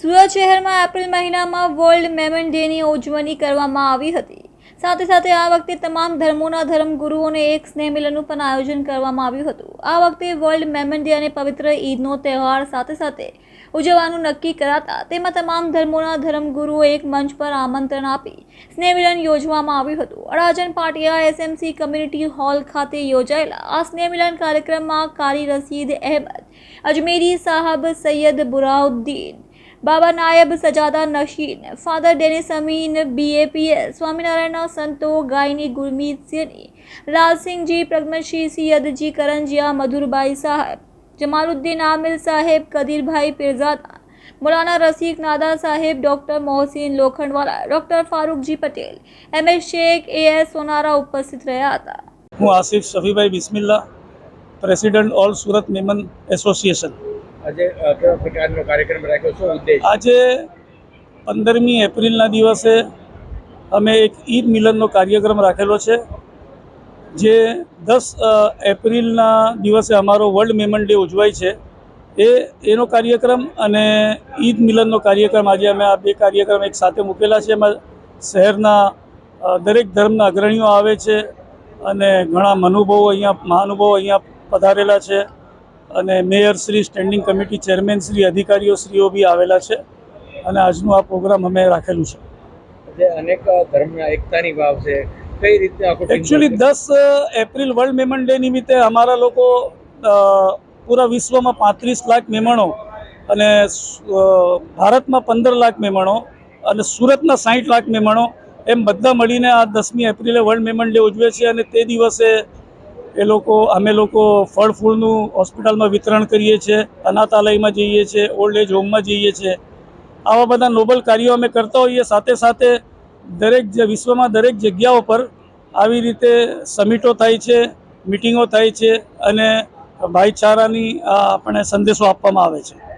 સુરત શહેરમાં એપ્રિલ મહિનામાં વર્લ્ડ મેમન ડેની ઉજવણી કરવામાં આવી હતી। સાથે સાથે આ વખતે તમામ ધર્મોના ધર્મગુરુઓને એક સ્નેહ મિલનનું પણ આયોજન કરવામાં આવ્યું હતું। આ વખતે વર્લ્ડ મેમન ડે અને પવિત્ર ઈદનો તહેવાર સાથે સાથે ઉજવવાનું નક્કી કરાતા તેમાં તમામ ધર્મોના ધર્મગુરુઓ એક મંચ પર આમંત્રણ આપી સ્નેહ મિલન યોજવામાં આવ્યું હતું। અડાજણ પાટિયા એસએમસી કમ્યુનિટી હોલ ખાતે યોજાયેલા આ સ્નેહ મિલન કાર્યક્રમમાં કારી રશીદ અહેમદ, અજમેરી સાહબ, સૈયદ બુરાઉદ્દીન, बाबा नायब सजादा नशीन, फादर डेनिस अमीन, BAPS, स्वामीनारायण संतो, गायनी गुरमीत सिंह, लाल सिंह जी, प्रगमशी सियद जी, करंजिया, मधुरबाई साहब, जमालुद्दीन आमिल साहेब, कदीर भाई पिरजादा, मौलाना Rasik Nada Saheb, doctor Mohsin Lokhandwala, doctor Farooq ji Patel, MS Shaikh, AS Sonara उपस्थित રહ્યા હતા। હું Asif Shafibhai Bismilla, president all Surat Memon association. આજે કેવા પ્રકારનો કાર્યક્રમ રાખ્યો છે? ઉદ્દેશ આજે 15મી એપ્રિલના દિવસે અમે એક ઈદ મિલનનો કાર્યક્રમ રાખેલો છે, જે 10 એપ્રિલના દિવસે અમારો વર્લ્ડ મેમન ડે ઉજવાય છે એનો કાર્યક્રમ અને ઈદ મિલનનો કાર્યક્રમ આજે અમે આ બે કાર્યક્રમ એક સાથે મૂકેલા છે। એમાં શહેરના દરેક ધર્મના અગ્રણીઓ આવે છે અને ઘણા મહાનુભાવો અહીંયા પધારેલા છે અને mayor Shri, standing committee chairman Shri, અધિકારીઓ શ્રીઓ બી આવેલા છે અને આજનો આ પ્રોગ્રામ અમે રાખેલું છે। જે અનેક ધર્મના એકતાની ભાવ છે, કઈ રીતે આખું actually 10 April world Memon day નિમિત્તે અમારા લોકો પૂરા વિશ્વમાં 35 લાખ મહેમાનો અને ભારતમાં 15 લાખ મહેમાનો અને સુરતના 60 લાખ મહેમાનો એમ બધા મળીને આ 10મી એપ્રિલે વર્લ્ડ મેમન ડે ઉજવે છે અને તે દિવસે અમે લોકો ફળ ફૂલનું હોસ્પિટલમાં વિતરણ કરીએ છીએ, અનાથાલયમાં જઈએ છીએ, ઓલ્ડ એજ હોમમાં જઈએ છીએ। આવા બધા નોબલ કાર્યો અમે કરતા હોઈએ। સાથે સાથે વિશ્વમાં દરેક જગ્યાઓ પર આવી રીતે સમિટો થાય છે, મિટિંગો થાય છે અને ભાઈચારાની આપણે સંદેશો આપવામાં આવે છે।